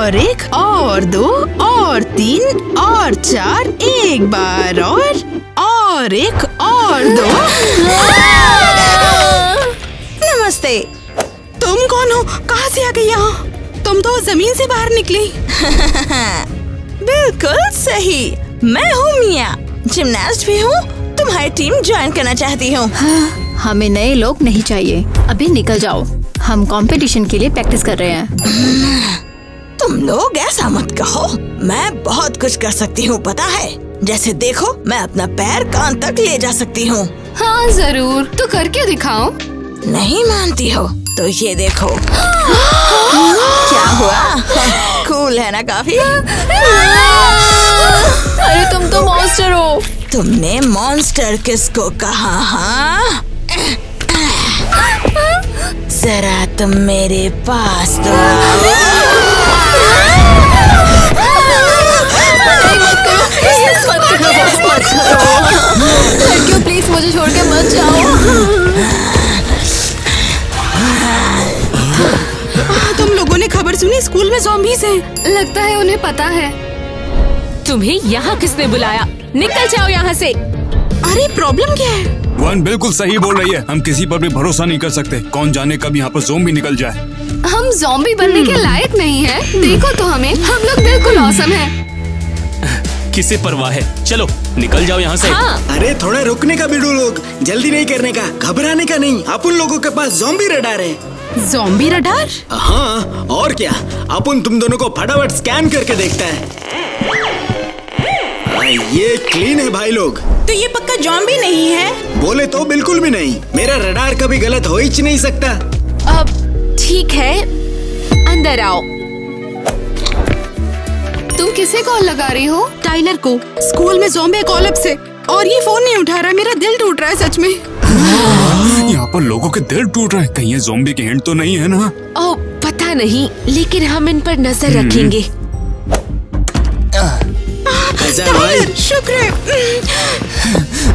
और 1 और 2 और 3 और 4, एक बार और 1 और 2। नमस्ते। तुम कौन हो? कहाँ से आ गई यहाँ? तुम तो जमीन से बाहर निकली। बिल्कुल सही, मैं हूँ मिया, जिमनास्ट भी हूँ। तुम्हारी टीम ज्वाइन करना चाहती हूँ। हमें नए लोग नहीं चाहिए, अभी निकल जाओ। हम कंपटीशन के लिए प्रैक्टिस कर रहे हैं। तुम लोग ऐसा मत कहो, मैं बहुत कुछ कर सकती हूँ पता है। जैसे देखो, मैं अपना पैर कान तक ले जा सकती हूँ। हाँ जरूर, तो करके दिखाओ। नहीं मानती हो तो ये देखो। क्या हुआ? कूल है ना काफी? अरे तुम तो मॉन्स्टर हो। तुमने मॉन्स्टर किसको कहा? हाँ, जरा तुम मेरे पास तो लड़कियों प्लीज मुझे छोड़ के मत जाओ। तुम लोगों ने खबर सुनी? स्कूल में ज़ॉम्बीज़ हैं। लगता है उन्हें पता है। तुम्हें यहाँ किसने बुलाया? निकल जाओ यहाँ से। अरे प्रॉब्लम क्या है? वन बिल्कुल सही बोल रही है। हम किसी पर भी भरोसा नहीं कर सकते। कौन जाने कब यहाँ पर ज़ॉम्बी निकल जाए। हम ज़ॉम्बी बनने के लायक नहीं हैं। देखो तो हमें, हम लोग बिल्कुल औसम हैं। किसे परवाह है? चलो निकल जाओ यहाँ से। हाँ। अरे थोड़ा रुकने का बिडू लोग, जल्दी नहीं करने का, घबराने का नहीं। अपन लोगों के पास ज़ॉम्बी रडार है। Zombie radar? हाँ और क्या, अपन तुम दोनों को फटाफट स्कैन करके देखता है। ये क्लीन है भाई लोग। तो ये पक्का ज़ॉम्बी नहीं है? बोले तो बिल्कुल भी नहीं। मेरा रडार कभी गलत हो ही नहीं सकता। अब ठीक है, अंदर आओ। तुम किसे कॉल लगा रही हो? टाइलर को। स्कूल में ज़ॉम्बी कॉलेप्स है और ये फोन नहीं उठा रहा। मेरा दिल टूट रहा है सच में। यहाँ पर लोगों के दिल टूट रहे हैं। कहीं ये ज़ॉम्बी के हिंट तो नहीं है ना? ओह पता नहीं, लेकिन हम इन पर नजर रखेंगे। भाई शुक्र है।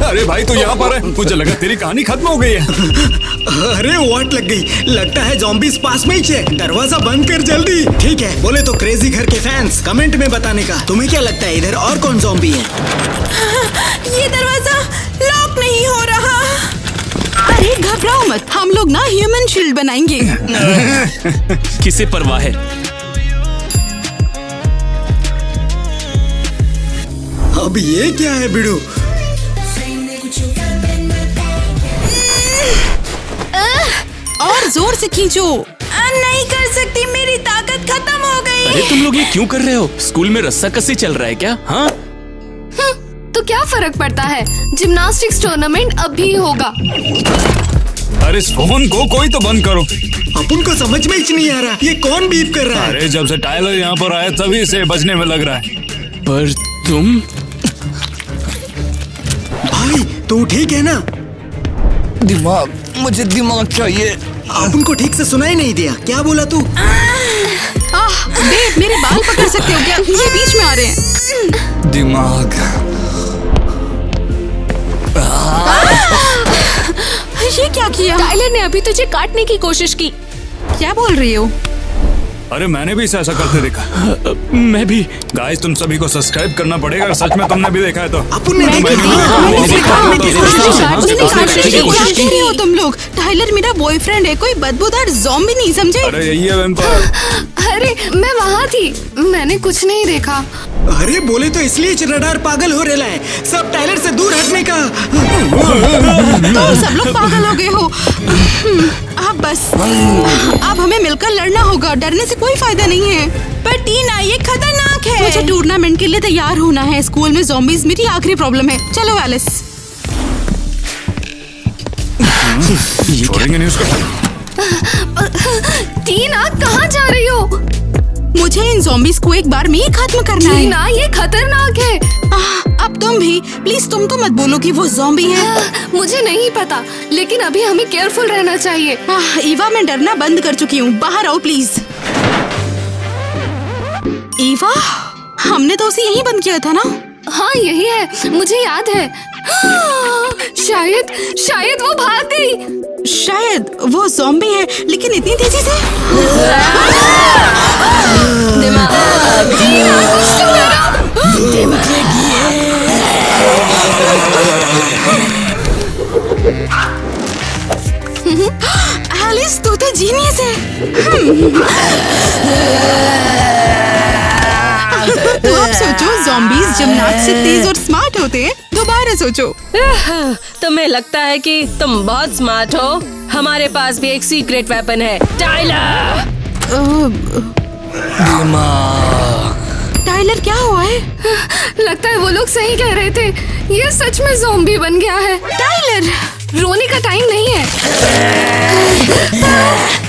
अरे भाई तू यहाँ पर है? मुझे लगा तेरी कहानी खत्म हो गई है। अरे वाट लग गई। लगता है ज़ॉम्बीज़ पास में ही है। दरवाजा बंद कर जल्दी। ठीक है, बोले तो क्रेजी घर के फैंस कमेंट में बताने का। तुम्हें क्या लगता है इधर और कौन ज़ॉम्बी है? ये दरवाजा लॉक नहीं हो रहा। अरे घबराओ मत, हम लोग ना ह्यूमन शील्ड बनाएंगे। किसे परवाह है? अब ये क्या है बिडू? और जोर से खींचो। नहीं कर सकती, मेरी ताकत खत्म हो गई। अरे तुम लोग ये क्यों कर रहे हो? स्कूल में रस्सा कसी चल रहा है क्या? हाँ तो क्या फर्क पड़ता है? जिम्नास्टिक्स टूर्नामेंट अभी होगा। अरे इस फोन को कोई तो बंद करो। अपन को समझ में ही नहीं आ रहा, ये कौन बीप कर रहा है? अरे जब से टाइलर यहाँ पर आया तभी से बचने में लग रहा है। पर तुम भाई तू ठीक है ना? दिमाग, मुझे दिमाग चाहिए। अपन को ठीक से सुनाई नहीं दिया, क्या बोला तू? देव, मेरे बाल पकड़ सकते हो क्या? ये बीच में आ रहे हैं। दिमाग। ये क्या किया? टाइलर ने अभी तुझे काटने की कोशिश की। क्या बोल रही हो? अरे मैंने भी इसे ऐसा करते देखा। मैं भी। गाइस तुम सभी को सब्सक्राइब करना पड़ेगा अगर सच में तुमने भी देखा है तो। अपन ने हो तुम लोग? टाइलर मेरा बॉयफ्रेंड है, कोई बदबूदार ज़ॉम्बी नहीं, समझे? अरे यही है वैम्पायर। अरे मैं वहाँ थी, मैंने कुछ नहीं देखा। अरे बोले तो इसलिए रडार पागल हो रहा है। सब टाइलर से दूर हटने का। तो सब लोग पागल हो गए हो। अब बस, अब हमें मिलकर लड़ना होगा। डरने से कोई फायदा नहीं है। पर टीना, ये खतरनाक है। मुझे टूर्नामेंट के लिए तैयार होना है। स्कूल में ज़ॉम्बीज़ मेरी आखिरी प्रॉब्लम है। चलो एलिस। छोड़ेंगे नहीं उसको। टीना कहाँ जा रही हो? मुझे इन ज़ॉम्बीज़ को एक बार में ही खत्म करना है। टीना ये खतरनाक है। अब तुम भी प्लीज, तुम तो मत बोलो कि वो ज़ॉम्बी है। मुझे नहीं पता, लेकिन अभी हमें केयरफुल रहना चाहिए। ईवा, मैं डरना बंद कर चुकी हूँ। बाहर आओ प्लीज। ईवा, हमने तो उसे यहीं बंद किया था ना? हाँ यही है, मुझे याद है। शायद वो भाग गई। शायद वो ज़ॉम्बी है, लेकिन इतनी तेजी से। दिमाग तो अब सोचो, ज़ॉम्बीज़ जिम्नास्ट से तेज और स्मार्ट होते हैं। दोबारा सोचो। तुम्हें लगता है कि तुम बहुत स्मार्ट हो? हमारे पास भी एक सीक्रेट वेपन है, टाइलर। टाइलर, क्या हुआ है? लगता है वो लोग सही कह रहे थे, ये सच में ज़ॉम्बी बन गया है। टाइलर, रोने का टाइम नहीं है।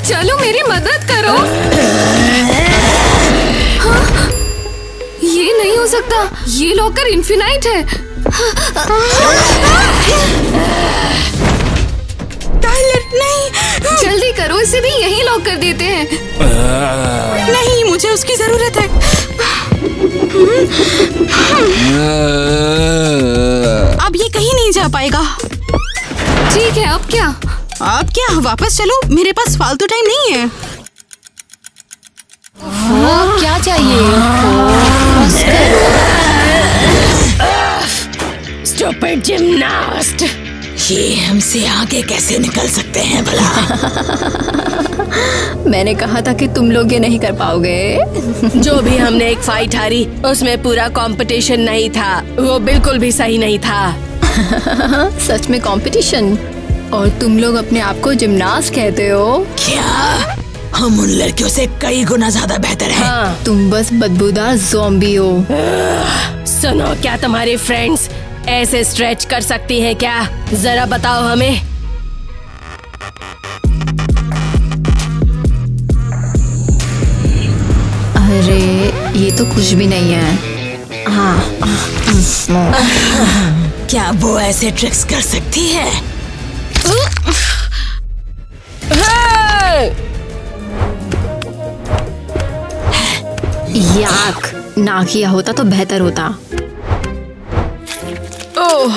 चलो मेरी मदद करो। हाँ? ये नहीं हो सकता, ये लॉकर इन्फिनाइट है। टाइलर, नहीं। जल्दी करो, इसे भी यहीं लॉक कर देते हैं। नहीं, मुझे उसकी जरूरत है। अब ये कहीं नहीं जा पाएगा। ठीक है, अब क्या? अब क्या, वापस चलो, मेरे पास फालतू टाइम नहीं है। क्या चाहिए? Stupid gymnast. ये हमसे आगे कैसे निकल सकते हैं भला? मैंने कहा था कि तुम लोग ये नहीं कर पाओगे। जो भी हमने एक फाइट हारी, उसमें पूरा कंपटीशन नहीं था, वो बिल्कुल भी सही नहीं था। सच में कंपटीशन? और तुम लोग अपने आप को जिम्नास्ट कहते हो? क्या? हम उन लड़कियों से कई गुना ज्यादा बेहतर हैं। हाँ। तुम बस बदबूदार ज़ॉम्बी हो। सुनो, क्या तुम्हारी फ्रेंड्स ऐसे स्ट्रेच कर सकती हैं क्या? जरा बताओ हमें। अरे ये तो कुछ भी नहीं है। क्या वो ऐसे ट्रिक्स कर सकती है? याक, ना किया होता तो बेहतर होता। ओह,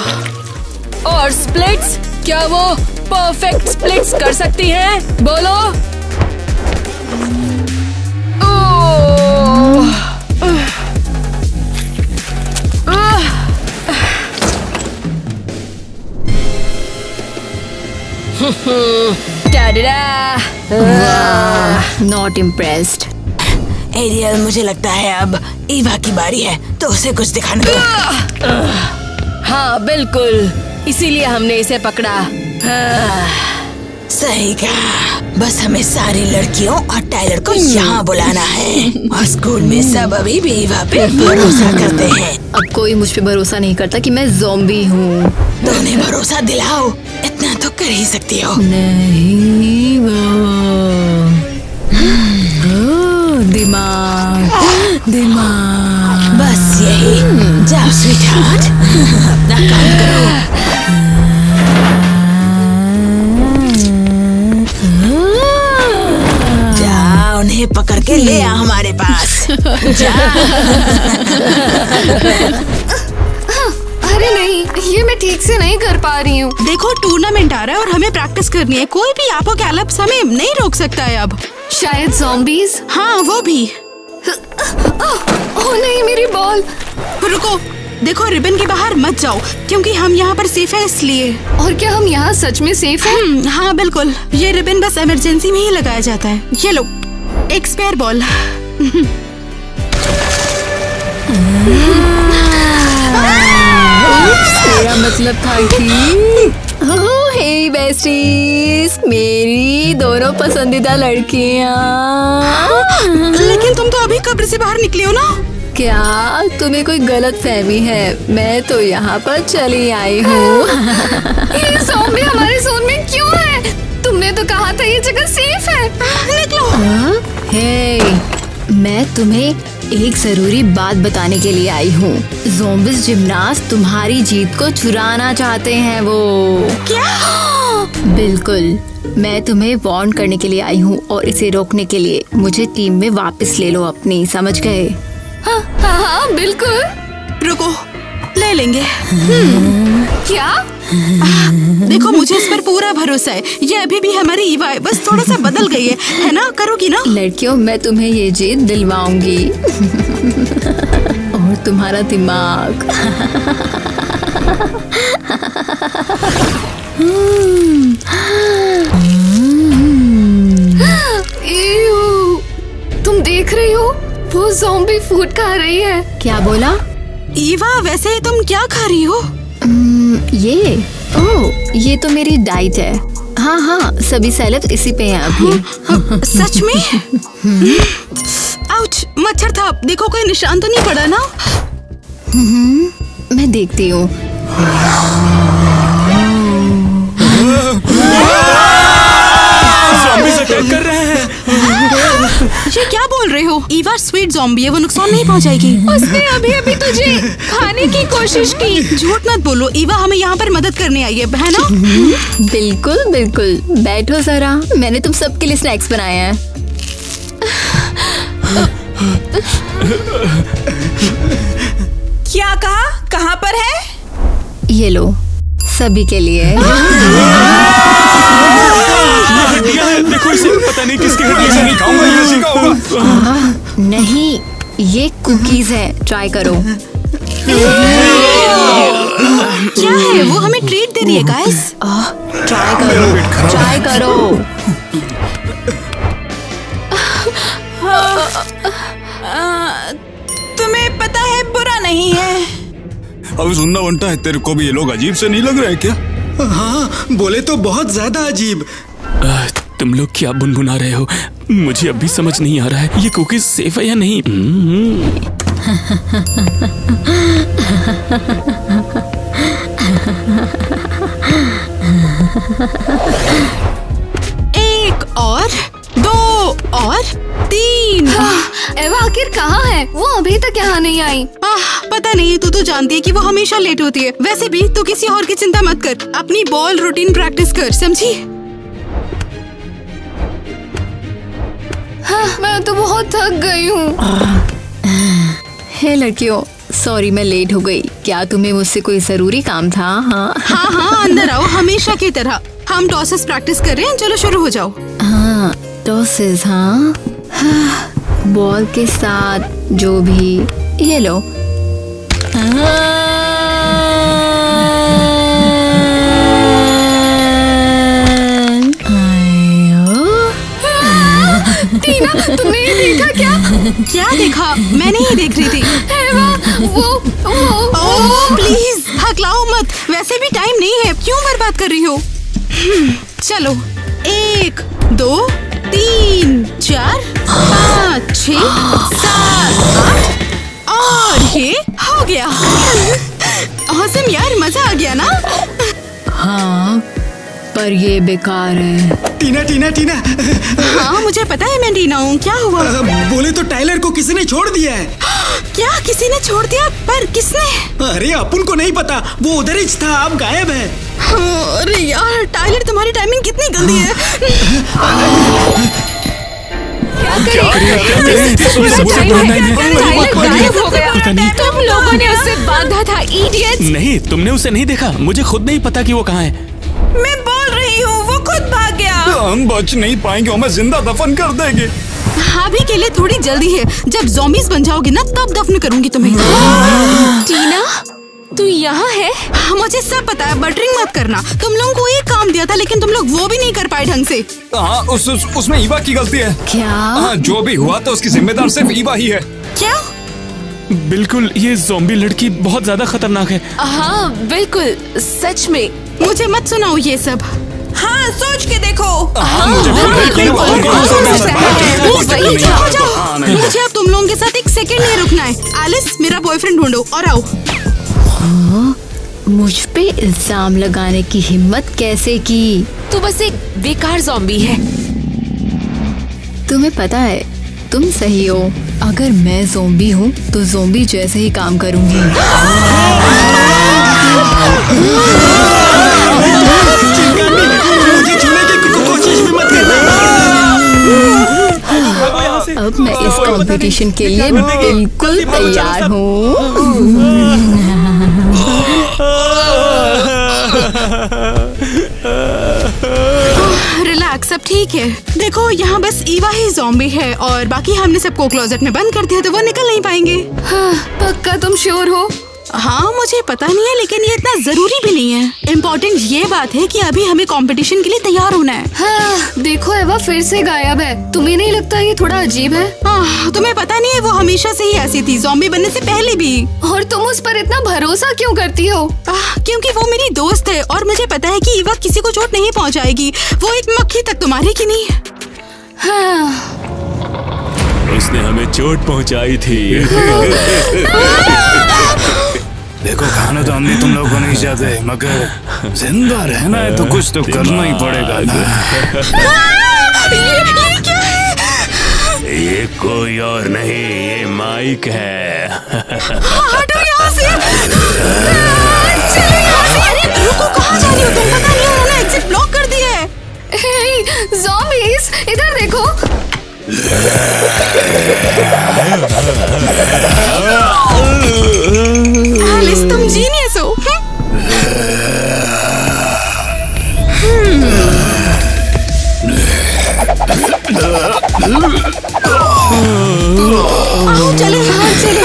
और स्प्लिट्स, क्या वो परफेक्ट स्प्लिट्स कर सकती हैं? बोलो। Not impressed. एरियल, मुझे लगता है अब ईवा की बारी है, तो उसे कुछ दिखाने दो। हाँ बिल्कुल, इसीलिए हमने इसे पकड़ा। सही कहा, बस हमें सारी लड़कियों और टाइलर को यहाँ बुलाना है। और स्कूल में सब अभी भी ईवा पे भरोसा करते हैं। अब कोई मुझ पे भरोसा नहीं करता कि मैं ज़ॉम्बी हूँ। तो उन्हें भरोसा दिलाओ, इतना तो कर ही सकती हो। नहीं दिमाग। बस यही, जाओ स्वीटहार्ट, अपना काम करो। जाओ, उन्हें पकड़ के ले आ हमारे पास। अरे नहीं, ये मैं ठीक से नहीं कर पा रही हूँ। देखो, टूर्नामेंट आ रहा है और हमें प्रैक्टिस करनी है। कोई भी एपोकैलिप्स हमें नहीं रोक सकता है अब। शायद ज़ॉम्बीज़। हाँ, वो भी। ओह नहीं, मेरी बॉल। रुको, देखो, रिबन के बाहर मत जाओ, क्योंकि हम यहाँ पर सेफ है इसलिए। और क्या हम यहाँ सच में सेफ हैं? हाँ बिल्कुल, ये रिबन बस इमरजेंसी में ही लगाया जाता है। ये लो, एक स्पेयर बॉल। मेरा मतलब था कि हे बेस्टीज, मेरी दोनों पसंदीदा लड़कियाँ। लेकिन तुम तो अभी कब्र से बाहर निकली हो ना? क्या तुम्हें कोई गलत फहमी है? मैं तो यहाँ पर चली आई हूँ। ये ज़ॉम्बी हमारे जोन में क्यों है? तुमने तो कहा था ये जगह सेफ है। निकलो। हे, मैं तुम्हें एक जरूरी बात बताने के लिए आई हूँ। ज़ॉम्बीज़ जिम्नास्ट तुम्हारी जीत को चुराना चाहते हैं वो। क्या? बिल्कुल, मैं तुम्हें वार्न करने के लिए आई हूँ और इसे रोकने के लिए मुझे टीम में वापस ले लो अपनी, समझ गए? हाँ बिल्कुल। रुको, ले लेंगे। क्या? देखो, मुझे इस पर पूरा भरोसा है। ये अभी भी हमारी ईवा है, बस थोड़ा सा बदल गई है ना? करोगी ना? लड़कियों, मैं तुम्हें ये जीत दिलवाऊंगी। और तुम्हारा दिमाग। वो ज़ॉम्बी फूड खा रही है। क्या बोला? ईवा, वैसे तुम क्या खा रही हो? ये ये तो मेरी डाइट है। हाँ हाँ, सभी सेलेब्स इसी पे हैं अभी। सच में? आउच, मच्छर था। देखो कोई निशान तो नहीं पड़ा ना? मैं देखती हूँ। कर रहे हैं। ये क्या बोल रहे हो? ईवा स्वीट ज़ॉम्बी है, वो नुकसान नहीं पहुंचाएगी। उसने अभी तुझे खाने की कोशिश की। झूठ मत बोलो, ईवा हमें यहाँ पर मदद करने आई है ना? बिल्कुल बिल्कुल, बैठो जरा, मैंने तुम सबके लिए स्नैक्स बनाए हैं। क्या कहा? कहाँ पर है? ये लो, सभी के लिए। देखो इसे, पता नहीं किसके हड्डियां से नहीं खाऊंगा, ये इसी का होगा। नहीं, ये कुकीज है, ट्राई करो। क्या है? वो हमें ट्रीट दे रही है गाइस। ट्राई करो, ट्राई करो। तुम्हें पता है बुरा नहीं है। अब सुनना बनता है, तेरे को भी ये लोग अजीब से नहीं लग रहे क्या? हाँ, बोले तो बहुत ज्यादा अजीब। तुम लोग क्या बुनबुना रहे हो? मुझे अभी समझ नहीं आ रहा है, ये कुकीज सेफ है या नहीं। एक और, दो और, तीन। एवा आखिर कहाँ है? वो अभी तक यहाँ नहीं आई। पता नहीं, तू तो जानती है कि वो हमेशा लेट होती है। वैसे भी तू किसी और की चिंता मत कर, अपनी बॉल रूटीन प्रैक्टिस कर, समझी? हाँ, मैं तो बहुत थक गई हूँ। हे लड़कियों, सॉरी मैं लेट हो गई। क्या तुम्हें मुझसे कोई जरूरी काम था? हाँ हाँ, अंदर आओ, हमेशा की तरह। हम टॉसेस प्रैक्टिस कर रहे हैं, चलो शुरू हो जाओ। हाँ, टॉसेस। हाँ, बॉल के साथ जो भी, ये लो। टीना, तुमने ये देखा क्या? क्या देखा? मैं नहीं देख रही थी। वो प्लीज हकलाओ मत, वैसे भी टाइम नहीं है, क्यों बर्बाद कर रही हो? चलो, 1 2 3 4 5 6 7 8 और ये हो गया। औसम यार, मजा आ गया ना? हाँ, पर ये बेकार है। टीना टीना टीना। हाँ, मुझे पता है मैं टीना हूँ। क्या हुआ? बोले तो टाइलर को किसी ने छोड़ दिया है। क्या किसी ने छोड़ दिया? पर किसने? अरे अपन को नहीं पता, वो उधर ही था, अब गायब है। अरे यार टाइलर, तुम्हारी टाइमिंग कितनी गंदी है। तुम लोगों ने उसे बांधा था, इडियट। नहीं, तुमने उसे नहीं देखा, मुझे खुद नहीं पता कि वो कहाँ है। मैं बोल रही हूँ, वो खुद भाग गया। हम बच नहीं पाएंगे, हमें जिंदा दफन कर देंगे। अभी के लिए थोड़ी जल्दी है, जब ज़ॉम्बीज़ बन जाओगे ना तब दफन करूंगी तुम्हें। टीना, तू यहाँ है? मुझे सब पता है, बटरिंग मत करना। तुम लोगों को एक काम दिया था, लेकिन तुम लोग वो भी नहीं कर पाए ढंग से। हाँ, उसमें ईवा की गलती है। क्या? हाँ, जो भी हुआ तो उसकी जिम्मेदार सिर्फ ईवा ही है। क्या? बिल्कुल, ये ज़ॉम्बी लड़की बहुत ज्यादा खतरनाक है। हाँ बिल्कुल, सच में। मुझे मत सुनाओ ये सब। हाँ, सोच के देखो। मुझे अब तुम लोगों के साथ एक सेकंड नहीं रुकना है। एलिस, मेरा बॉयफ्रेंड ढूंढो और आओ। मुझ पे इल्जाम लगाने की हिम्मत कैसे की? तू बस एक बेकार ज़ॉम्बी है। तुम्हें पता है, तुम सही हो। अगर मैं ज़ॉम्बी हूँ तो ज़ॉम्बी जैसे ही काम करूँगी। मुझे छूने की कोशिश भी मत करना। अब मैं इस कंपटीशन के लिए बिल्कुल तैयार हूँ। रिलैक्स, सब ठीक है। देखो, यहाँ बस ईवा ही ज़ॉम्बी है और बाकी हमने सबको क्लोजेट में बंद कर दिया, तो वो निकल नहीं पाएंगे। हाँ, पक्का तुम श्योर हो? हाँ मुझे पता नहीं है, लेकिन ये इतना जरूरी भी नहीं है। इम्पोर्टेंट ये बात है कि अभी हमें कंपटीशन के लिए तैयार होना है। हाँ, देखो एवा फिर से गायब है। तुम्हें नहीं लगता ये थोड़ा अजीब है? तुम्हें पता नहीं है, वो हमेशा से ही ऐसी थी, ज़ॉम्बी बनने से पहले भी। और तुम उस पर इतना भरोसा क्यों करती हो? क्योंकि वो मेरी दोस्त है और मुझे पता है कि ईवा किसी को चोट नहीं पहुंचाएगी। वो एक मक्खी तक तो मारेगी नहीं। हाँ। उसने हमें चोट पहुंचाई थी। देखो खाना तो हम भी तुम लोग को नहीं चाहते, मगर जिंदा रहना है तो कुछ तो करना ही पड़ेगा ना। ये क्या है? ये कोई और नहीं, ये माइक है। हटो यहाँ से। चलो यहाँ से। अरे रुको, कहाँ जा रही हो तुम? पता नहीं, उन्होंने एग्जिट ब्लॉक कर दिया है। हे ज़ॉम्बीज़, इधर देखो। एलिस, तुम जीनियस हो। आओ चले, हाँ चले।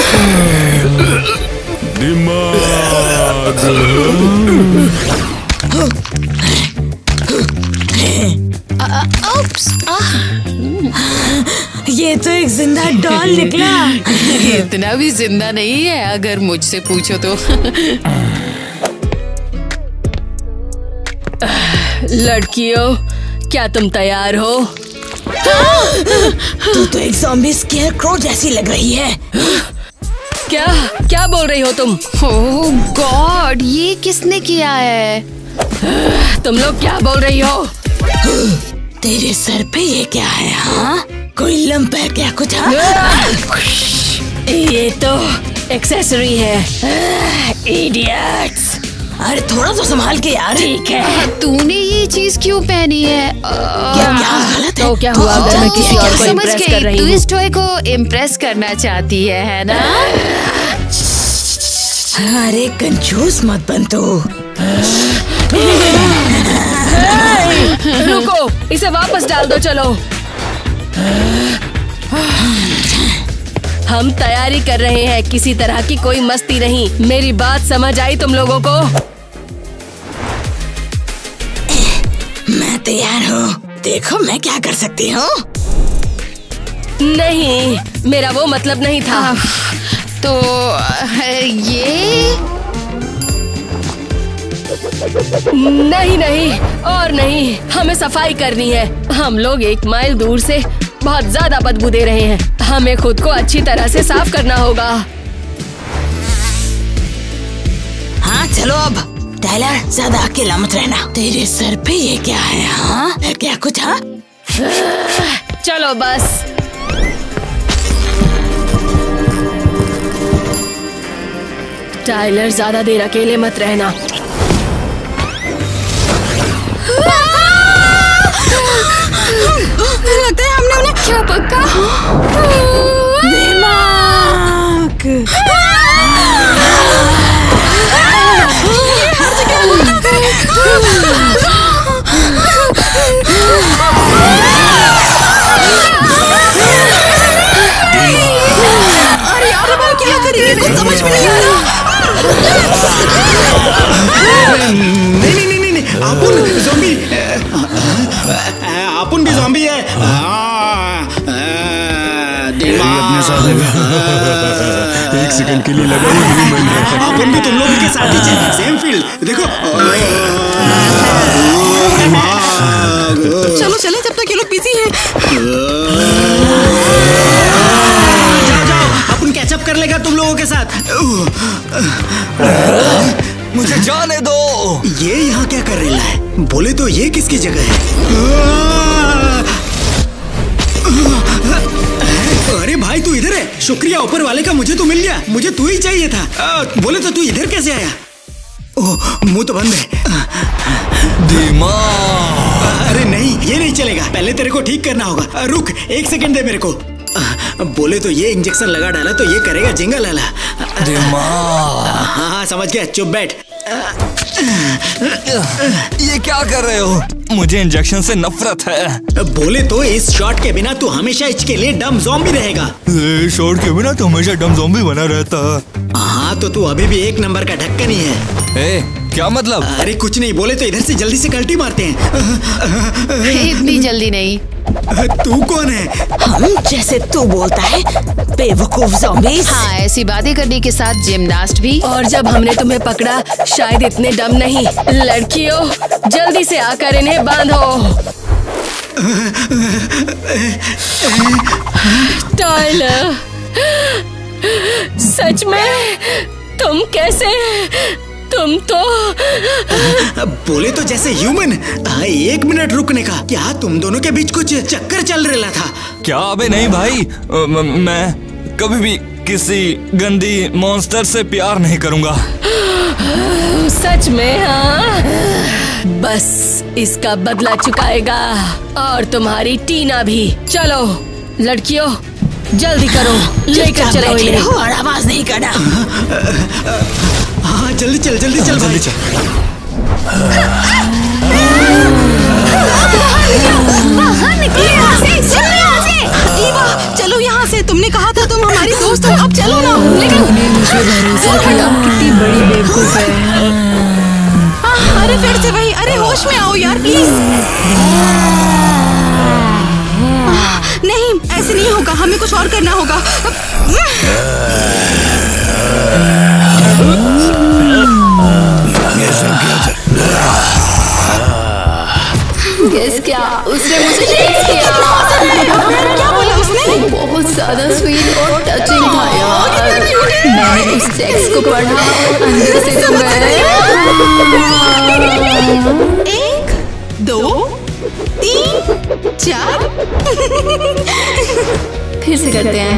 ये तो एक जिंदा डॉल निकला। इतना भी जिंदा नहीं है अगर मुझसे पूछो तो। लड़कियों, क्या तुम तैयार हो? तू तो एक ज़ॉम्बी स्केयरक्रो जैसी लग रही है। क्या क्या बोल रही हो तुम? ओह गॉड, ये किसने किया है? तुम लोग क्या बोल रही हो? तेरे सर पे ये क्या है? हाँ, कोई लंप है क्या कुछ? ये तो एक्सेसरी है। इडियट्स। अरे थोड़ा तो संभाल के यार। ठीक है। तूने ये चीज क्यों पहनी है? क्या गलत है? तो क्या हुआ अगर मैं किसी और को समझ इम्प्रेस कर गई, रही तू हूँ? इस टॉय को इम्प्रेस करना चाहती है ना? अरे कंजूस मत बन तू। रुको, इसे वापस डाल दो। चलो, हम तैयारी कर रहे हैं, किसी तरह की कोई मस्ती नहीं। मेरी बात समझ आई तुम लोगों को? मैं तैयार हूँ, देखो मैं क्या कर सकती हूँ। नहीं, मेरा वो मतलब नहीं था। तो ये नहीं नहीं और नहीं, हमें सफाई करनी है। हम लोग 1 माइल दूर से बहुत ज्यादा बदबू दे रहे हैं। हमें खुद को अच्छी तरह से साफ करना होगा। हाँ चलो अब। टाइलर, ज्यादा अकेला मत रहना। तेरे सर पे ये क्या है? हाँ है क्या कुछ? हाँ चलो बस। टाइलर, ज्यादा देर अकेले मत रहना। लगता है हमने उन्हें क्या पक्का? दिमाग। अरे यार, अब क्या करेंगे? कुछ समझ में नहीं आ रहा। नहीं, अपुन ज़ॉम्बी। अपुन भी ज़ॉम्बी है। अपने साथ एक सेकंड के लिए लगा अपुन भी तुम लोगों के साथ ही सेम फील्ड। देखो चलो चले, जब तक ये लोग बिजी हैं। जाओ, अपुन कैचअप कर लेगा तुम लोगों के साथ। मुझे जाने दो। ये यहाँ क्या कर रहा है? बोले तो ये किसकी जगह है? अरे भाई, तू इधर है? शुक्रिया ऊपर वाले का, मुझे तो मिल गया। मुझे तू ही चाहिए था। बोले तो तू इधर कैसे आया? ओह, मुंह तो बंद है। दिमाग। अरे नहीं, ये नहीं चलेगा। पहले तेरे को ठीक करना होगा। रुक, 1 सेकंड दे मेरे को। बोले तो ये इंजेक्शन लगा डाला तो ये करेगा जिंगा लाला। दिमाग। हाँ समझ गया, चुप बैठ। ये क्या कर रहे हो? मुझे इंजेक्शन से नफरत है। बोले तो इस शॉट के बिना तू हमेशा इसके लिए डम ज़ॉम्बी रहेगा। शॉट के बिना तो हमेशा डम ज़ॉम्बी बना रहता। हाँ तो तू अभी भी एक नंबर का ढक्कन ही है। क्या मतलब? अरे कुछ नहीं, बोले तो इधर से जल्दी से कल्टी मारते हैं। इतनी जल्दी नहीं। तू कौन है? हम जैसे तू बोलता है बेवकूफ ज़ॉम्बीज़। हाँ, ऐसी बातें करने के साथ जिमनास्ट भी। और जब हमने तुम्हें पकड़ा शायद इतने डम नहीं। लड़कियों जल्दी से आकर इन्हें बांधो। टाइलर, सच में तुम कैसे? तुम तो बोले तो जैसे ह्यूमन। 1 मिनट रुकने का। क्या तुम दोनों के बीच कुछ चक्कर चल रहा था क्या? अबे नहीं भाई, मैं कभी भी किसी गंदी मॉन्स्टर से प्यार नहीं करूंगा। सच में? हाँ, बस इसका बदला चुकाएगा और तुम्हारी टीना भी। चलो लड़कियों जल्दी करो, लेकर चलो इन्हें। और आवाज नहीं करना। हाँ जल्दी चल भाई। बाहर निकलो यहाँ से। ईवा चलो यहाँ से। तुमने कहा था तुम हमारी दोस्त हो, अब चलो ना। कितनी बड़ी बेवकूफ है। अरे फिर से वही। अरे होश में आओ यार प्लीज। नहीं ऐसे नहीं होगा, हमें कुछ और करना होगा। गेस क्या? उसने मुझे टेक्स्ट किया। क्या बोला उसने? बहुत ज्यादा स्वीट और टचिंग था यार। मैंने उस टेक्स्ट को पढ़ा और अंदर से तो मैं 1 2 3 4। फिर से करते हैं।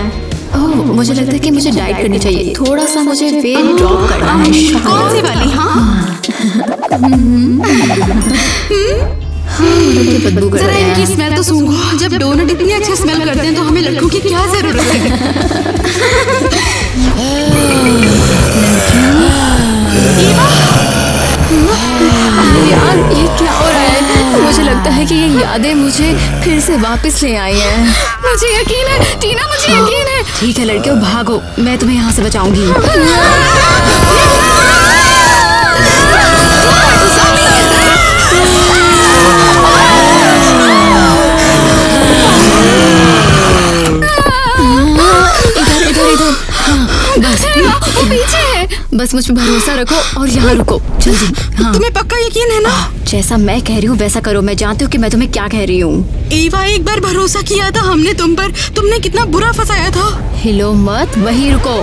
ओह मुझे लगता है कि मुझे डाइट करनी चाहिए। थोड़ा सा मुझे वेट ड्रॉप करना है। कौन सी वाली? हाँ बदबू कर जरा रहे इनकी हैं। स्मेल तो सूंघो। जब डोनट इतनी अच्छी स्मेल करते हैं तो हमें लड़कों की क्या जरूरत है? यार ये क्या हो रहा है? मुझे लगता है कि ये यादें मुझे फिर से वापस ले आई हैं। मुझे यकीन है टीना, मुझे यकीन है। ठीक है लड़कियों भागो, मैं तुम्हें यहाँ से बचाऊंगी। इधर पीछे है। बस मुझ पर भरोसा रखो और यहाँ रुको जल्दी। हाँ तुम्हें पक्का यकीन है ना? जैसा मैं कह रही हूँ वैसा करो। मैं जानती हूँ कि मैं तुम्हें क्या कह रही हूँ। ईवा एक बार भरोसा किया था हमने तुम पर। तुमने कितना बुरा फंसाया था। हिलो मत, वहीं रुको।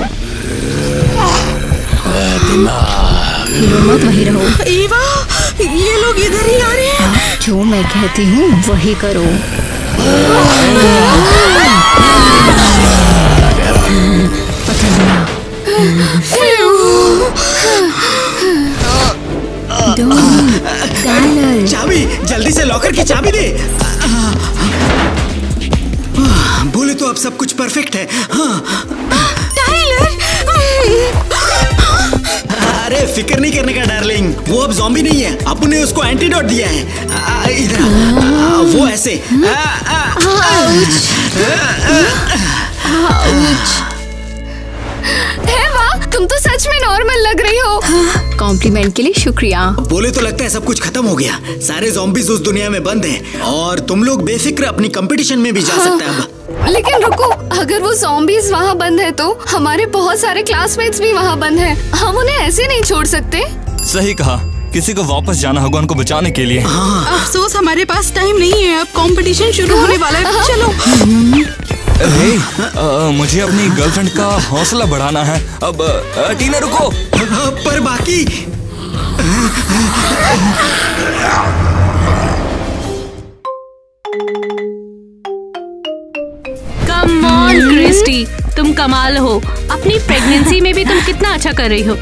हिलो मत, वहीं रहो। ईवा ये लोग इधर ही आ रहे हैं। जो मैं कहती हूँ वही करो। चाबी, जल्दी से लॉकर की चाबी दे। बोले तो अब सब कुछ परफेक्ट है। हाँ टाइलर। अरे फिक्र नहीं करने का डार्लिंग, वो अब ज़ॉम्बी नहीं है। अपने उसको एंटीडोट दिया है। इधर वो ऐसे। वाह, तुम तो सच में नॉर्मल लग रही हो। कॉम्प्लीमेंट के लिए शुक्रिया। बोले तो लगता है सब कुछ खत्म हो गया। सारे ज़ॉम्बीज़ उस दुनिया में बंद हैं और तुम लोग बेफिक्र अपनी कंपटीशन में भी जा सकते हैं अब। लेकिन रुको, अगर वो ज़ॉम्बीज़ वहाँ बंद है तो हमारे बहुत सारे क्लासमेट्स भी वहाँ बंद हैं। हम उन्हें ऐसे नहीं छोड़ सकते। सही कहा, किसी को वापस जाना होगा उनको बचाने के लिए। अफसोस हमारे पास टाइम नहीं है। अब कंपटीशन शुरू होने वाला है। चलो। मुझे अपनी गर्लफ्रेंड का हौसला बढ़ाना है। अब टीना रुको। पर बाकी कम ऑन क्रिस्टी, तुम कमाल हो। अपनी प्रेगनेंसी में भी तुम कितना अच्छा कर रही हो।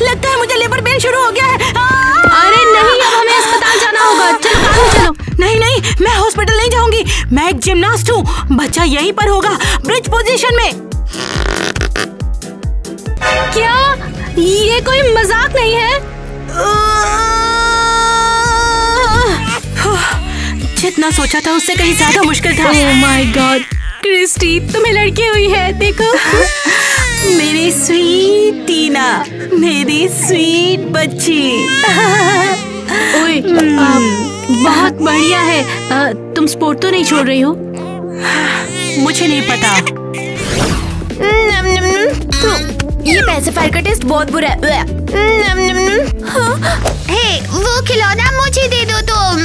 लगता है मुझे लेबर पेन शुरू हो गया है। अरे नहीं, अब हमें अस्पताल जाना होगा। चलो कार में चलो। नहीं मैं हॉस्पिटल नहीं जाऊंगी। मैं एक जिमनास्ट हूँ। बच्चा यहीं पर होगा, ब्रिज पोजीशन में। क्या ये कोई मजाक नहीं है? जितना सोचा था उससे कहीं ज्यादा मुश्किल था। ओह माय गॉड क्रिस्टी, तुम्हें लड़की हुई है, देखो। मेरी स्वीट टीना, मेरी स्वीट बच्ची। ओए, बहुत बढ़िया है। तुम स्पोर्ट तो नहीं छोड़ रही हो? मुझे नहीं पता। ये पैसिफायर का टेस्ट बहुत बुरा है। हे, वो खिलौना मुझे दे दो तुम।